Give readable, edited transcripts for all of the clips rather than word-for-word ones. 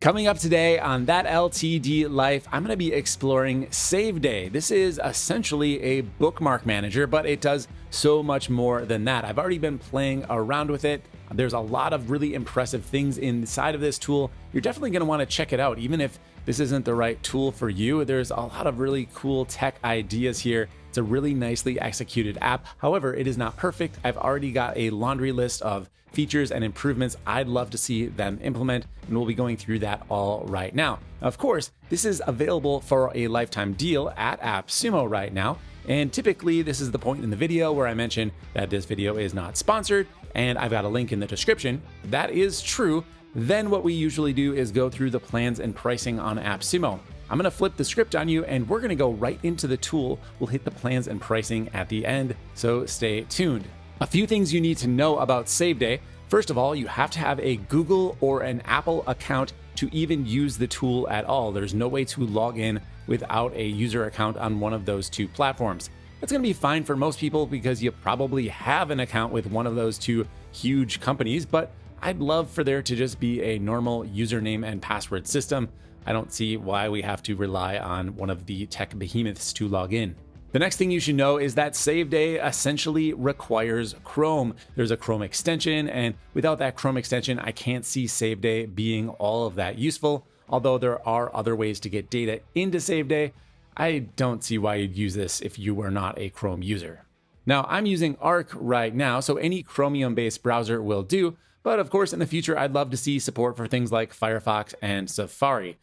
Coming up today on That LTD Life, I'm going to be exploring SaveDay. This is essentially a bookmark manager, but it does so much more than that. I've already been playing around with it. There's a lot of really impressive things inside of this tool. You're definitely going to want to check it out, even if this isn't the right tool for you. There's a lot of really cool tech ideas here. It's a really nicely executed app. However, it is not perfect. I've already got a laundry list of features and improvements I'd love to see them implement, and we'll be going through that all right now. Of course, this is available for a lifetime deal at AppSumo right now, and typically this is the point in the video where I mention that this video is not sponsored, and I've got a link in the description. That is true. Then what we usually do is go through the plans and pricing on AppSumo. I'm going to flip the script on you and we're going to go right into the tool. We'll hit the plans and pricing at the end, so stay tuned. A few things you need to know about SaveDay. First of all, you have to have a Google or an Apple account to even use the tool at all. There's no way to log in without a user account on one of those two platforms. That's going to be fine for most people because you probably have an account with one of those two huge companies, but I'd love for there to just be a normal username and password system. I don't see why we have to rely on one of the tech behemoths to log in. The next thing you should know is that SaveDay essentially requires Chrome. There's a Chrome extension, and without that Chrome extension, I can't see SaveDay being all of that useful. Although there are other ways to get data into SaveDay, I don't see why you'd use this if you were not a Chrome user. Now, I'm using Arc right now, so any Chromium-based browser will do, but of course, in the future, I'd love to see support for things like Firefox and Safari.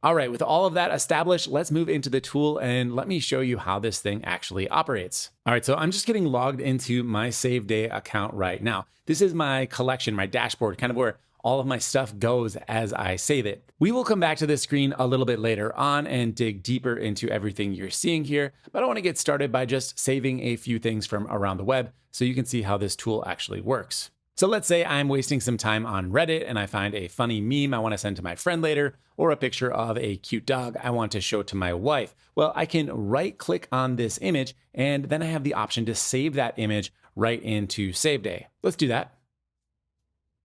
All right, with all of that established, let's move into the tool and let me show you how this thing actually operates. All right, so I'm just getting logged into my SaveDay account right now. This is my collection, my dashboard, kind of where all of my stuff goes as I save it. We will come back to this screen a little bit later on and dig deeper into everything you're seeing here, but I want to get started by just saving a few things from around the web so you can see how this tool actually works. So let's say I'm wasting some time on Reddit and I find a funny meme I want to send to my friend later, or a picture of a cute dog I want to show to my wife. Well, I can right click on this image and then I have the option to save that image right into SaveDay. Let's do that.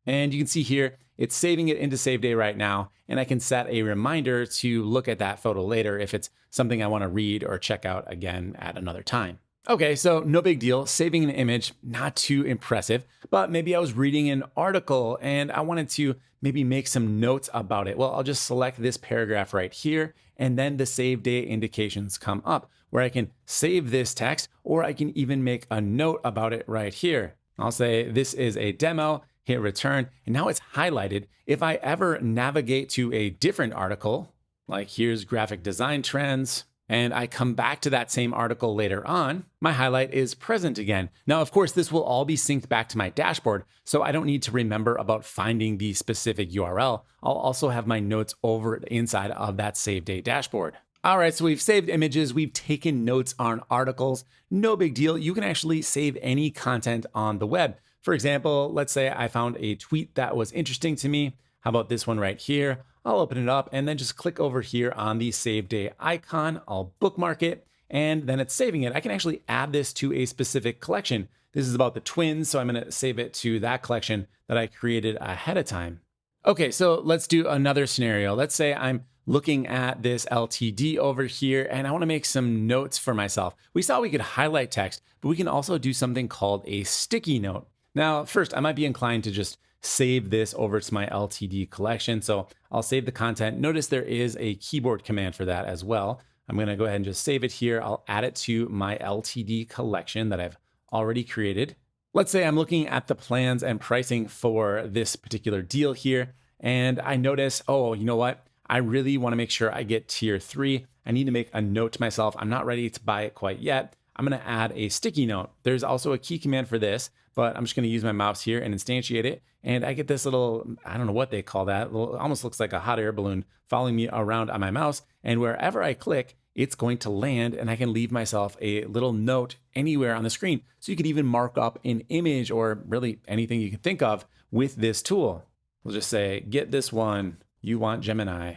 And you can see here, it's saving it into SaveDay right now, and I can set a reminder to look at that photo later if it's something I want to read or check out again at another time. Okay, so no big deal. Saving an image, not too impressive, but maybe I was reading an article and I wanted to maybe make some notes about it. Well, I'll just select this paragraph right here, and then the SaveDay indications come up where I can save this text, or I can even make a note about it right here. I'll say this is a demo, hit return, and now it's highlighted. If I ever navigate to a different article, like here's graphic design trends, and I come back to that same article later on, my highlight is present again. Now, of course, this will all be synced back to my dashboard, so I don't need to remember about finding the specific URL. I'll also have my notes over inside of that SaveDay dashboard. All right, so we've saved images, we've taken notes on articles. No big deal. You can actually save any content on the web. For example, let's say I found a tweet that was interesting to me. How about this one right here? I'll open it up and then just click over here on the SaveDay icon. I'll bookmark it and then it's saving it. I can actually add this to a specific collection. This is about the twins, so I'm going to save it to that collection that I created ahead of time. Okay, so let's do another scenario. Let's say I'm looking at this LTD over here and I want to make some notes for myself. We saw we could highlight text, but we can also do something called a sticky note. Now, first, I might be inclined to just save this over to my LTD collection. So I'll save the content. Notice there is a keyboard command for that as well. I'm going to go ahead and just save it here. I'll add it to my LTD collection that I've already created. Let's say I'm looking at the plans and pricing for this particular deal here, and I notice, oh, you know what? I really want to make sure I get tier 3. I need to make a note to myself. I'm not ready to buy it quite yet. I'm going to add a sticky note. There's also a key command for this, but I'm just going to use my mouse here and instantiate it. And I get this little, I don't know what they call that, almost looks like a hot air balloon following me around on my mouse. And wherever I click, it's going to land, and I can leave myself a little note anywhere on the screen. So you could even mark up an image or really anything you can think of with this tool. We'll just say, get this one, you want Gemini.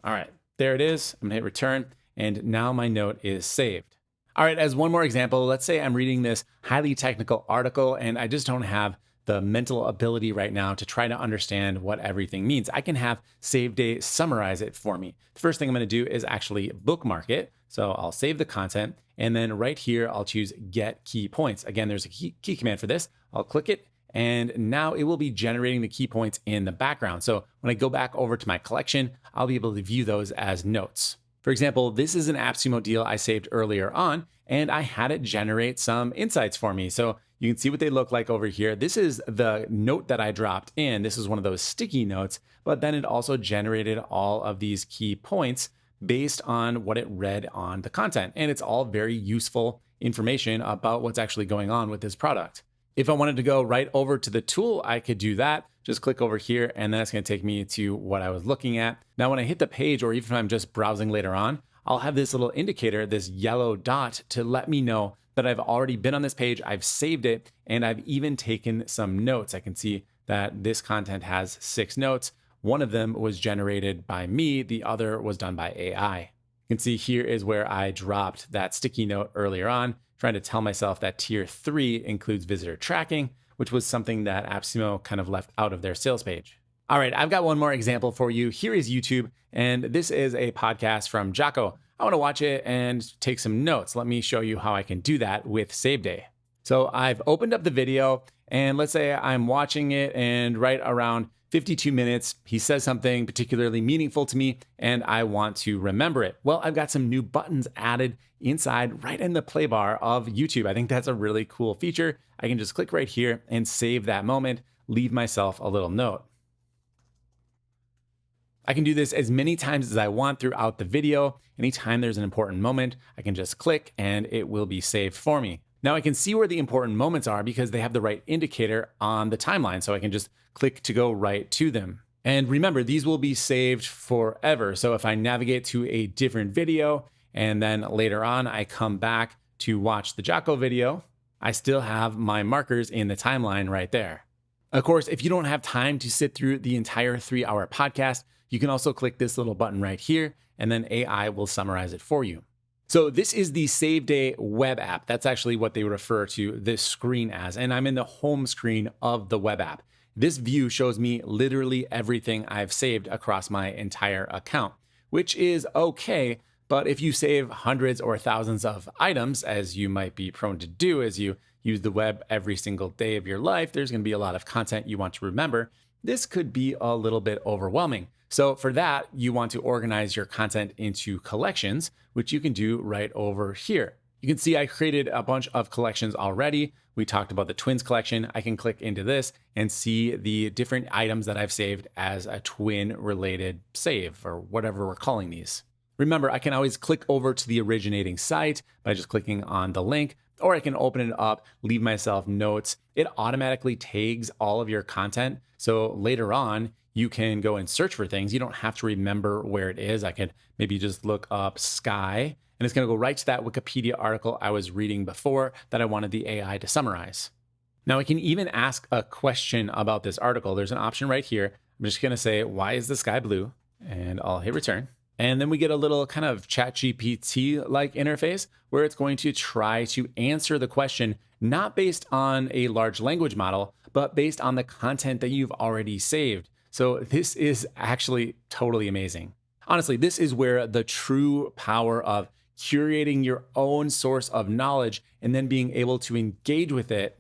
All right, there it is. I'm going to hit return, and now my note is saved. All right, as one more example, let's say I'm reading this highly technical article and I just don't have the mental ability right now to try to understand what everything means. I can have SaveDay summarize it for me. The first thing I'm going to do is actually bookmark it. So I'll save the content, and then right here, I'll choose Get Key Points. Again, there's a key command for this. I'll click it, and now it will be generating the key points in the background. So when I go back over to my collection, I'll be able to view those as notes. For example, this is an AppSumo deal I saved earlier on, and I had it generate some insights for me. So you can see what they look like over here. This is the note that I dropped in. This is one of those sticky notes, but then it also generated all of these key points based on what it read on the content. And it's all very useful information about what's actually going on with this product. If I wanted to go right over to the tool, I could do that. Just click over here, and then it's going to take me to what I was looking at. Now, when I hit the page, or even if I'm just browsing later on, I'll have this little indicator, this yellow dot, to let me know that I've already been on this page, I've saved it, and I've even taken some notes. I can see that this content has 6 notes. One of them was generated by me, the other was done by AI. You can see here is where I dropped that sticky note earlier on, trying to tell myself that tier 3 includes visitor tracking, which was something that AppSumo kind of left out of their sales page. All right, I've got one more example for you. Here is YouTube, and this is a podcast from Jocko. I want to watch it and take some notes. Let me show you how I can do that with SaveDay. So I've opened up the video, and let's say I'm watching it, and right around 52 minutes, he says something particularly meaningful to me, and I want to remember it. Well, I've got some new buttons added inside right in the play bar of YouTube. I think that's a really cool feature. I can just click right here and save that moment, leave myself a little note. I can do this as many times as I want throughout the video. Anytime there's an important moment, I can just click and it will be saved for me. Now I can see where the important moments are because they have the right indicator on the timeline. So I can just click to go right to them. And remember, these will be saved forever. So if I navigate to a different video and then later on I come back to watch the Jocko video, I still have my markers in the timeline right there. Of course, if you don't have time to sit through the entire 3-hour podcast, you can also click this little button right here, and then AI will summarize it for you. So this is the SaveDay Web App. That's actually what they refer to this screen as, and I'm in the home screen of the web app. This view shows me literally everything I've saved across my entire account, which is okay, but if you save hundreds or thousands of items, as you might be prone to do as you use the web every single day of your life, there's going to be a lot of content you want to remember. This could be a little bit overwhelming. So for that, you want to organize your content into collections, which you can do right over here. You can see I created a bunch of collections already. We talked about the twins collection. I can click into this and see the different items that I've saved as a twin related save, or whatever we're calling these. Remember, I can always click over to the originating site by just clicking on the link, or I can open it up, leave myself notes. It automatically tags all of your content. So later on, you can go and search for things. You don't have to remember where it is. I could maybe just look up sky, and it's going to go right to that Wikipedia article I was reading before that I wanted the AI to summarize. Now I can even ask a question about this article. There's an option right here. I'm just going to say, why is the sky blue? And I'll hit return. And then we get a little kind of ChatGPT-like interface where it's going to try to answer the question, not based on a large language model, but based on the content that you've already saved. So this is actually totally amazing. Honestly, this is where the true power of curating your own source of knowledge and then being able to engage with it,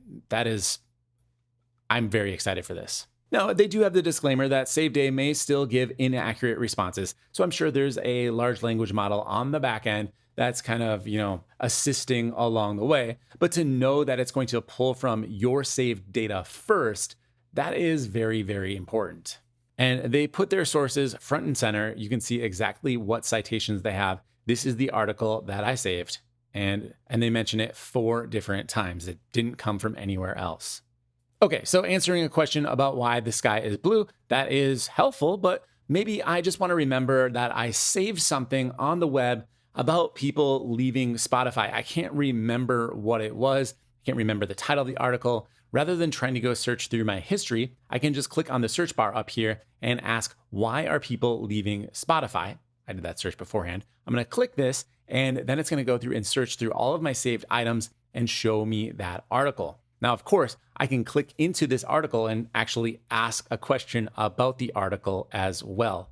I'm very excited for this. Now, they do have the disclaimer that SaveDay may still give inaccurate responses. So I'm sure there's a large language model on the back end that's kind of, assisting along the way. But to know that it's going to pull from your saved data first, that is very, very important. And they put their sources front and center. You can see exactly what citations they have. This is the article that I saved, and they mention it 4 different times. It didn't come from anywhere else. Okay, so answering a question about why the sky is blue, that is helpful, but maybe I just want to remember that I saved something on the web about people leaving Spotify. I can't remember what it was. I can't remember the title of the article. Rather than trying to go search through my history, I can just click on the search bar up here and ask, why are people leaving Spotify? I did that search beforehand. I'm going to click this, and then it's going to go through and search through all of my saved items and show me that article. Now, of course, I can click into this article and actually ask a question about the article as well.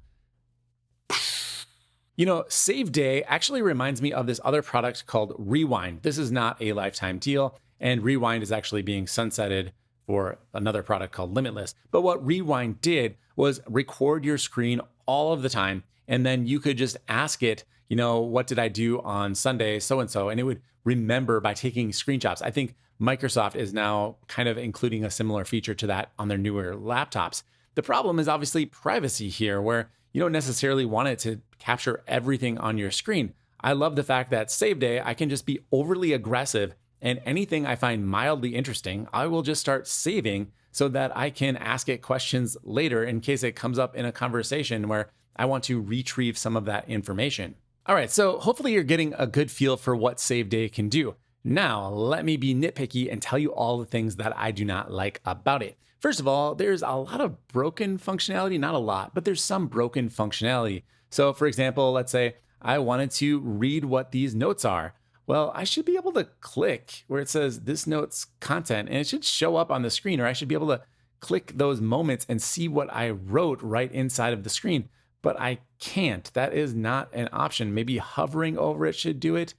You know, SaveDay actually reminds me of this other product called Rewind. This is not a lifetime deal, and Rewind is actually being sunsetted for another product called Limitless. But what Rewind did was record your screen all of the time, and then you could just ask it, you know, what did I do on Sunday, so-and-so, and it would remember by taking screenshots. I think Microsoft is now kind of including a similar feature to that on their newer laptops. The problem is obviously privacy here, where you don't necessarily want it to capture everything on your screen. I love the fact that SaveDay, I can just be overly aggressive, and anything I find mildly interesting, I will just start saving so that I can ask it questions later in case it comes up in a conversation where I want to retrieve some of that information. All right, so hopefully you're getting a good feel for what SaveDay can do. Now, let me be nitpicky and tell you all the things that I do not like about it. First of all, there's a lot of broken functionality, not a lot, but there's some broken functionality. So for example, let's say I wanted to read what these notes are. Well, I should be able to click where it says this note's content, and it should show up on the screen, or I should be able to click those moments and see what I wrote right inside of the screen. But I can't. That is not an option. Maybe hovering over it should do it.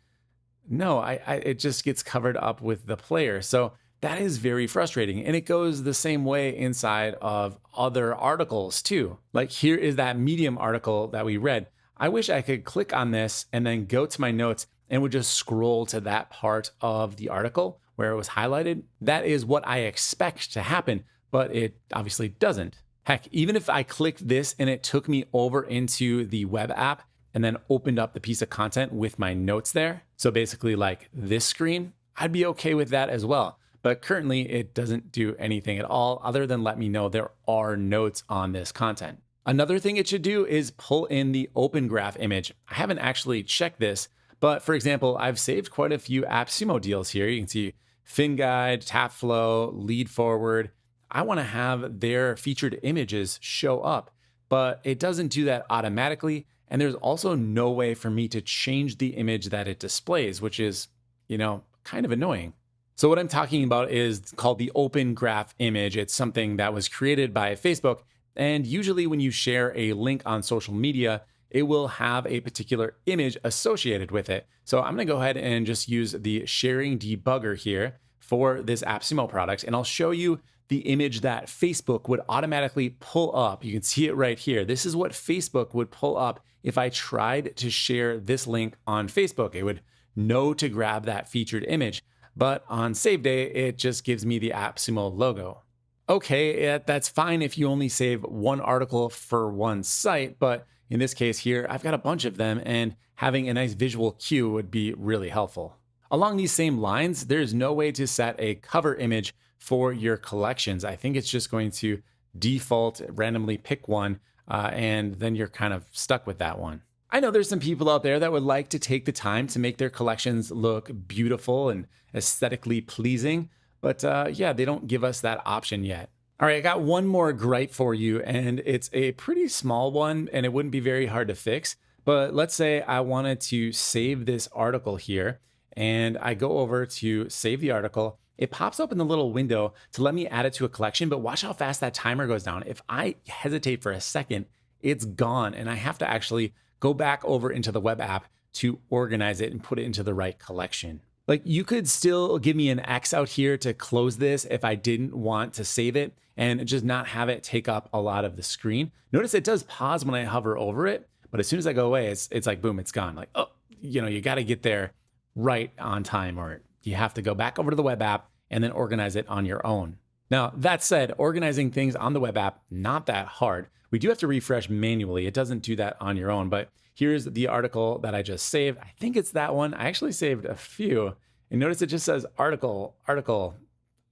No, it just gets covered up with the player. So that is very frustrating. And it goes the same way inside of other articles too. Like here is that Medium article that we read. I wish I could click on this and then go to my notes and would just scroll to that part of the article where it was highlighted. That is what I expect to happen, but it obviously doesn't. Heck, even if I clicked this and it took me over into the web app and then opened up the piece of content with my notes there, so basically like this screen, I'd be okay with that as well. But currently it doesn't do anything at all other than let me know there are notes on this content. Another thing it should do is pull in the open graph image. I haven't actually checked this, but for example, I've saved quite a few AppSumo deals here. You can see FinGuide, TapFlow, Lead Forward. I want to have their featured images show up, but it doesn't do that automatically. And there's also no way for me to change the image that it displays, which is, kind of annoying. So what I'm talking about is called the open graph image. It's something that was created by Facebook. And usually when you share a link on social media, it will have a particular image associated with it. So I'm going to go ahead and just use the sharing debugger here for this AppSumo product. And I'll show you the image that Facebook would automatically pull up. You can see it right here. This is what Facebook would pull up if I tried to share this link on Facebook. It would know to grab that featured image. But on SaveDay, it just gives me the AppSumo logo. Okay, that's fine if you only save one article for one site, but in this case here, I've got a bunch of them, and having a nice visual cue would be really helpful. Along these same lines, there's no way to set a cover image for your collections. I think it's just going to default, randomly pick one, and then you're kind of stuck with that one. I know there's some people out there that would like to take the time to make their collections look beautiful and aesthetically pleasing, but yeah, they don't give us that option yet. All right, I got one more gripe for you, and it's a pretty small one, and it wouldn't be very hard to fix. But let's say I wanted to save this article here, and I go over to save the article. It pops up in the little window to let me add it to a collection, but watch how fast that timer goes down. If I hesitate for a second, it's gone, and I have to actually go back over into the web app to organize it and put it into the right collection. Like, you could still give me an X out here to close this if I didn't want to save it and just not have it take up a lot of the screen. Notice it does pause when I hover over it, but as soon as I go away, it's like, boom, it's gone. Like, oh, you got to get there right on time, or you have to go back over to the web app and then organize it on your own. Now, that said, organizing things on the web app, not that hard. We do have to refresh manually. It doesn't do that on your own, but here's the article that I just saved. I think it's that one. I actually saved a few. And notice it just says article.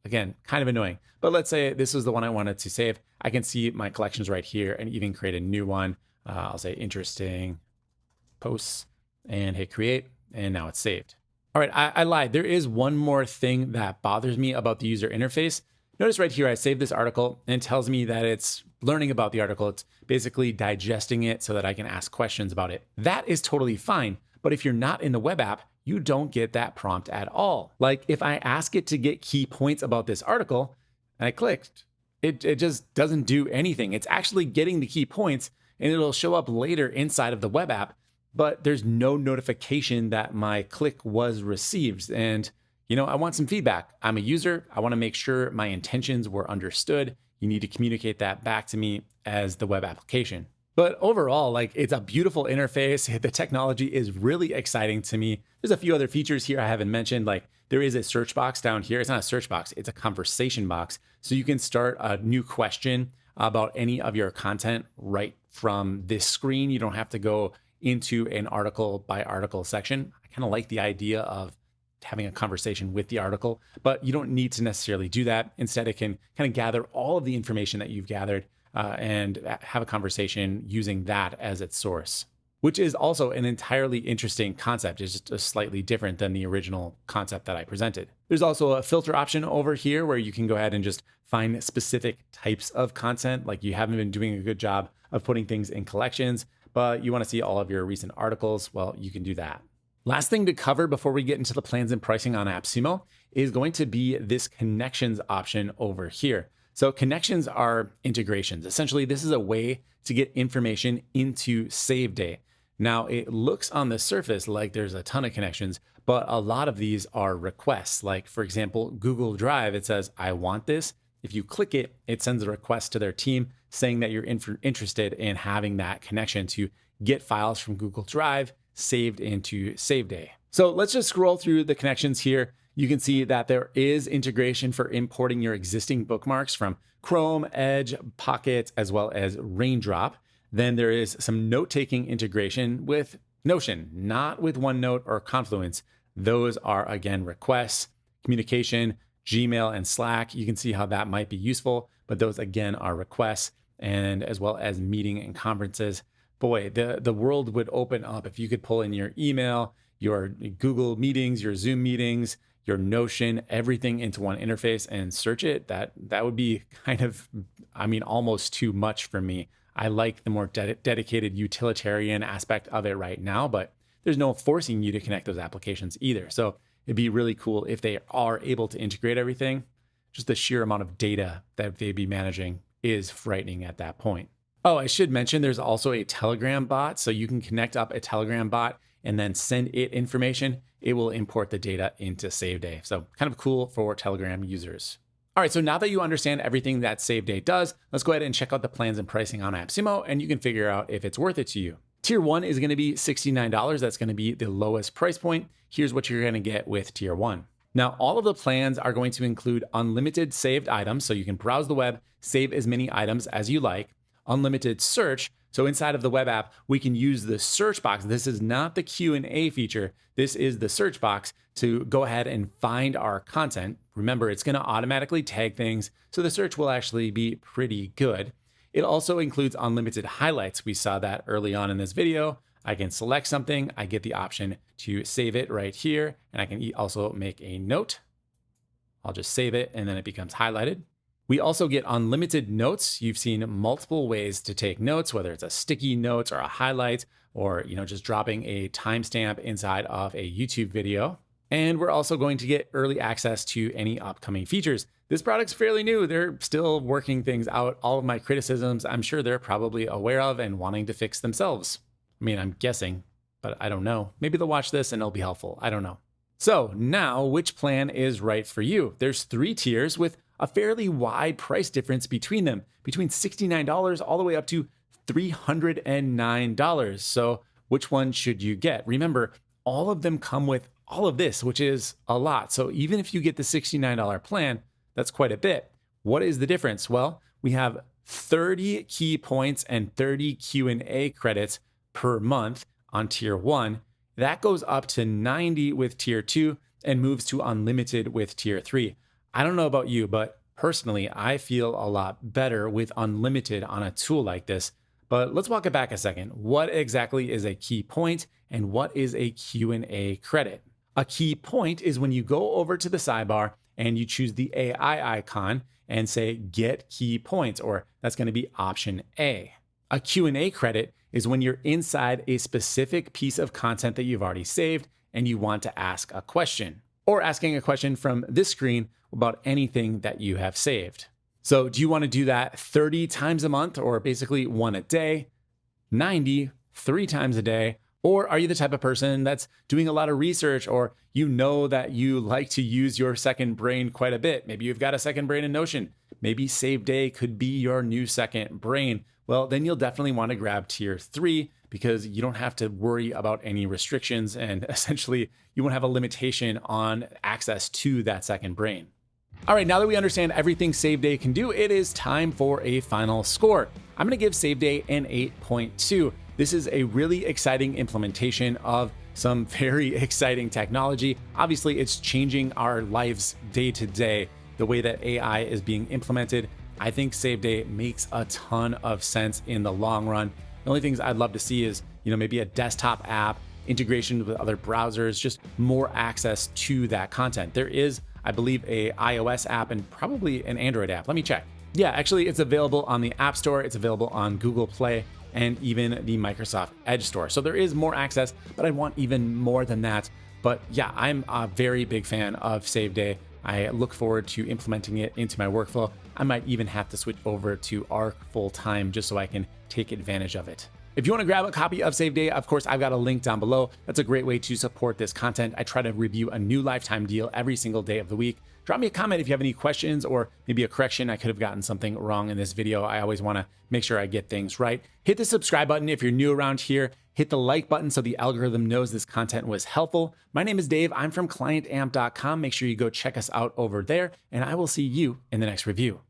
Again, kind of annoying. But let's say this is the one I wanted to save. I can see my collections right here and even create a new one. I'll say interesting posts and hit create. And now it's saved. All right, I lied. There is one more thing that bothers me about the user interface. Notice right here, I saved this article and it tells me that it's learning about the article. It's basically digesting it so that I can ask questions about it. That is totally fine. But if you're not in the web app, you don't get that prompt at all. Like if I ask it to get key points about this article and I clicked, it just doesn't do anything. It's actually getting the key points and it'll show up later inside of the web app, but there's no notification that my click was received. And, I want some feedback. I'm a user. I want to make sure my intentions were understood. You need to communicate that back to me as the web application. But overall, it's a beautiful interface. The technology is really exciting to me. There's a few other features here I haven't mentioned. There is a search box down here. It's not a search box, it's a conversation box. So you can start a new question about any of your content right from this screen. You don't have to go into an article by article section. I kind of like the idea of having a conversation with the article, but you don't need to necessarily do that. Instead, it can kind of gather all of the information that you've gathered and have a conversation using that as its source, which is also an entirely interesting concept. It's just slightly different than the original concept that I presented. There's also a filter option over here where you can go ahead and just find specific types of content. Like you haven't been doing a good job of putting things in collections, but you want to see all of your recent articles. Well, you can do that. Last thing to cover before we get into the plans and pricing on AppSumo is going to be this connections option over here. So connections are integrations. Essentially, this is a way to get information into SaveDay. Now, it looks on the surface like there's a ton of connections, but a lot of these are requests. Like, for example, Google Drive, it says, I want this. If you click it, it sends a request to their team saying that you're interested in having that connection to get files from Google Drive saved into SaveDay. So let's just scroll through the connections here. You can see that there is integration for importing your existing bookmarks from Chrome, Edge, Pocket, as well as Raindrop. Then there is some note-taking integration with Notion, not with OneNote or Confluence. Those are, again, requests, communication, Gmail, and Slack. You can see how that might be useful, but those, again, are requests, and as well as meeting and conferences. Boy, the world would open up if you could pull in your email, your Google meetings, your Zoom meetings, your Notion, everything into one interface and search it. That would be kind of, almost too much for me. I like the more dedicated utilitarian aspect of it right now, but there's no forcing you to connect those applications either. So it'd be really cool if they are able to integrate everything. Just the sheer amount of data that they'd be managing is frightening at that point. Oh, I should mention there's also a Telegram bot. So you can connect up a Telegram bot and then send it information. It will import the data into SaveDay. So kind of cool for Telegram users. All right, so now that you understand everything that SaveDay does, let's go ahead and check out the plans and pricing on AppSumo, and you can figure out if it's worth it to you. Tier 1 is going to be $69. That's going to be the lowest price point. Here's what you're going to get with Tier 1. Now, all of the plans are going to include unlimited saved items, so you can browse the web, save as many items as you like. Unlimited search, so inside of the web app, we can use the search box. This is not the Q&A feature. This is the search box to go ahead and find our content. Remember, it's going to automatically tag things, so the search will actually be pretty good. It also includes unlimited highlights. We saw that early on in this video. I can select something. I get the option to save it right here, and I can also make a note. I'll just save it, and then it becomes highlighted. We also get unlimited notes. You've seen multiple ways to take notes, whether it's a sticky notes or a highlight, or just dropping a timestamp inside of a YouTube video. And we're also going to get early access to any upcoming features. This product's fairly new. They're still working things out. All of my criticisms, I'm sure they're probably aware of and wanting to fix themselves. I'm guessing, but I don't know. Maybe they'll watch this and it'll be helpful. I don't know. So now, which plan is right for you? There's 3 tiers with a fairly wide price difference between them, between $69 all the way up to $309. So which one should you get? Remember, all of them come with all of this, which is a lot. So even if you get the $69 plan, that's quite a bit. What is the difference? Well, we have 30 key points and 30 Q&A credits per month on Tier 1. That goes up to 90 with Tier 2 and moves to unlimited with Tier 3. I don't know about you, but personally, I feel a lot better with unlimited on a tool like this. But let's walk it back a second. What exactly is a key point and what is a Q&A credit? A key point is when you go over to the sidebar and you choose the AI icon and say get key points, or that's going to be option A. A Q&A credit is when you're inside a specific piece of content that you've already saved and you want to ask a question, or asking a question from this screen about anything that you have saved. So do you want to do that 30 times a month, or basically one a day, 90, 3 times a day? Or are you the type of person that's doing a lot of research, or you know that you like to use your second brain quite a bit? Maybe you've got a second brain in Notion. Maybe SaveDay could be your new second brain. Well, then you'll definitely want to grab tier 3 because you don't have to worry about any restrictions, and essentially you won't have a limitation on access to that second brain. All right, now that we understand everything SaveDay can do, it is time for a final score. I'm going to give SaveDay an 8.2. This is a really exciting implementation of some very exciting technology. Obviously, it's changing our lives day to day, the way that AI is being implemented. I think SaveDay makes a ton of sense in the long run. The only things I'd love to see is, maybe a desktop app, integration with other browsers, just more access to that content. There is, I believe, a iOS app and probably an Android app. Let me check. Yeah, actually, it's available on the App Store. It's available on Google Play and even the Microsoft Edge Store. So there is more access, but I want even more than that. But yeah, I'm a very big fan of SaveDay. I look forward to implementing it into my workflow. I might even have to switch over to Arc full time just so I can take advantage of it. If you want to grab a copy of SaveDay, of course, I've got a link down below. That's a great way to support this content. I try to review a new lifetime deal every single day of the week. Drop me a comment if you have any questions or maybe a correction. I could have gotten something wrong in this video. I always want to make sure I get things right. Hit the subscribe button if you're new around here. Hit the like button so the algorithm knows this content was helpful. My name is Dave. I'm from clientamp.com. Make sure you go check us out over there, and I will see you in the next review.